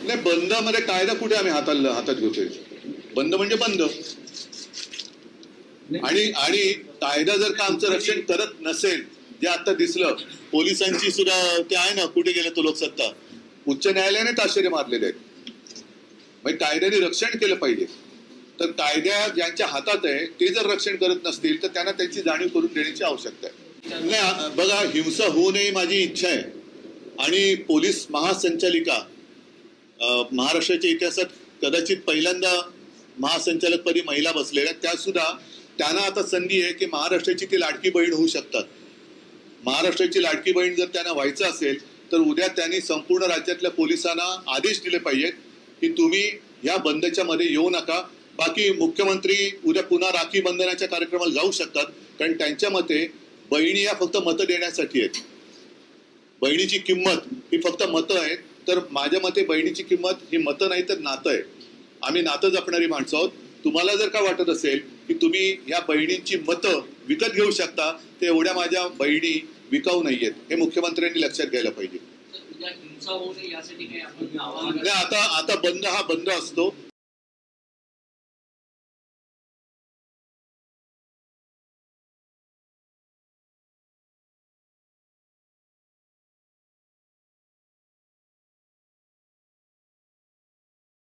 नाही, बंद मध्ये कायदा कुठे आम्ही हातात घेतोय? बंद म्हणजे बंद. आणि कायदा जर का आमचं रक्षण करत नसेल, जे आता दिसलं पोलिसांची सुद्धा ते आहे ना, कुठे गेले तो लोकसत्ता, उच्च न्यायालयाने ताशेरे मारलेले आहेत. म्हणजे कायद्याने रक्षण केलं पाहिजे. तर कायद्या ज्यांच्या हातात आहे ते जर रक्षण करत नसतील तर त्यांना त्यांची जाणीव करून देण्याची आवश्यकता आहे. नाही, बघा, हिंसा होऊ नये माझी इच्छा आहे. आणि पोलीस महासंचालिका महाराष्ट्राच्या इतिहासात कदाचित पहिल्यांदा महासंचालकपदी महिला बसलेल्या, त्या सुद्धा त्यांना आता संधी आहे की महाराष्ट्राची ती लाडकी बहीण होऊ शकतात. महाराष्ट्राची लाडकी बहीण जर त्यांना व्हायचं असेल तर उद्या त्यांनी संपूर्ण राज्यातल्या पोलिसांना आदेश दिले पाहिजेत की तुम्ही या बंदच्या मध्ये येऊ नका. बाकी मुख्यमंत्री उद्या पुन्हा राखी बंधनाच्या कार्यक्रमाला जाऊ शकतात, कारण त्यांच्या मते बहिणी या फक्त मतं देण्यासाठी आहेत. बहिणीची किंमत ही फक्त मतं आहेत. तर माझ्या मते बहिणीची किंमत ही मतं नाही तर नातं आहे. आम्ही नातं जपणारी माणसं आहोत. तुम्हाला जर का वाटत असेल की तुम्ही या बहिणींची मतं विकत घेऊ शकता, तर एवढ्या माझ्या बहिणी विकाऊ नाहीयेत, हे मुख्यमंत्र्यांनी लक्षात घ्यायला पाहिजे. हिंसा होऊ नये यासाठी काही आपण आता बंद हा बंद असतो.